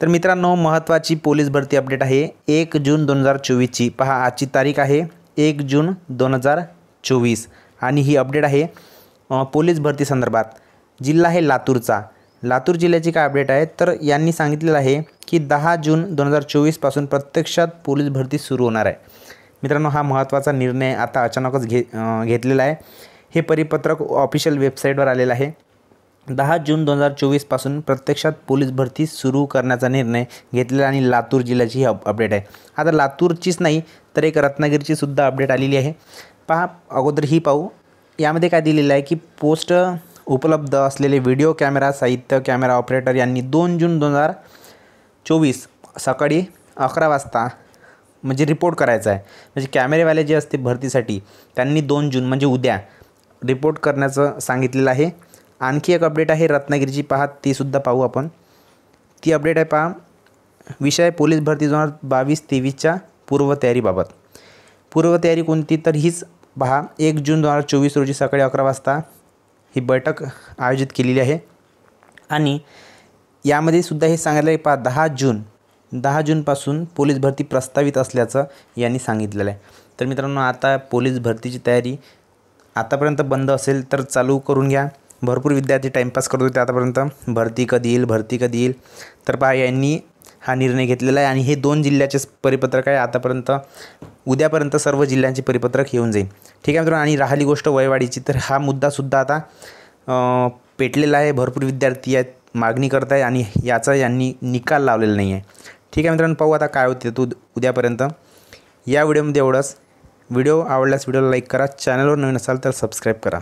तर मित्रांनो, महत्त्वाची पोलीस भरती अपडेट आहे 1 जून 2024ची। पहा, आजची तारीख आहे 1 जून 2024 आणि ही अपडेट आहे पोलीस भरती संदर्भात। जिल्हा आहे लातूरचा। लातूर जिल्ह्याची काय अपडेट आहे, तर यांनी सांगितलेलं आहे की 10 जून 2024 पासून प्रत्यक्षात पोलीस भरती सुरू होणार आहे। मित्रांनो, हा महत्त्वाचा निर्णय आता अचानकच घेतलेला आहे। हे परिपत्रक ऑफिशियल वेबसाईटवर आलेलं आहे। 10 जून 2024 पासून प्रत्यक्षात पोलीस भरती सुरू करण्याचा निर्णय घेतलेला आणि लातूर जिल्ह्याची ही अपडेट आहे। आता लातूरचीच नाही तर एक रत्नागिरीची सुद्धा अपडेट आलेली आहे। पहा, अगोदर ही पाहू। यामध्ये काय दिलेलं आहे की पोस्ट उपलब्ध असलेले व्हिडिओ कॅमेरा साहित्य कॅमेरा ऑपरेटर यांनी 2 जून 2024 सकाळी 11 वाजता म्हणजे रिपोर्ट करायचा आहे। म्हणजे कॅमेरेवाले जे असते भरतीसाठी त्यांनी 2 जून म्हणजे उद्या रिपोर्ट करण्याचं सांगितलेलं आहे। आणखी एक अपडेट आहे रत्नागिरीची, पहा ती सुद्धा पाहू आपण। ती अपडेट आहे, पहा, विषय पोलीस भरती 2022-23च्या पूर्वतयारीबाबत। पूर्वतयारी कोणती, तर हीच पहा 1 जून 2024 रोजी सकाळी 11 वाजता ही बैठक आयोजित केलेली आहे आणि यामध्ये सुद्धा हे सांगितलं आहे, पहा 10 जूनपासून पोलीस भरती प्रस्तावित असल्याचं यांनी सांगितलेलं आहे। तर मित्रांनो, आता पोलीस भरतीची तयारी आतापर्यंत बंद असेल तर चालू करून घ्या। भरपूर विद्यार्थी टाईमपास करत होते आतापर्यंत, भरती कधी येईल। तर पहा, यांनी हा निर्णय घेतलेला आहे आणि हे 2 जिल्ह्याचे परिपत्रक आहे। आतापर्यंत उद्यापर्यंत सर्व जिल्ह्यांचे परिपत्रक येऊन जाईल। ठीक आहे मित्रांनो, आणि राहिली गोष्ट वयवाढीची, तर हा मुद्दासुद्धा आता पेटलेला आहे। भरपूर विद्यार्थी आहेत, मागणी करत आहे आणि याचा यांनी निकाल लावलेला नाही आहे। ठीक आहे मित्रांनो, पाहू आता काय होते तो उद्यापर्यंत। या व्हिडिओमध्ये एवढंच। व्हिडिओ आवडल्यास व्हिडिओला लाईक करा, चॅनलवर नवीन असाल तर सबस्क्राईब करा।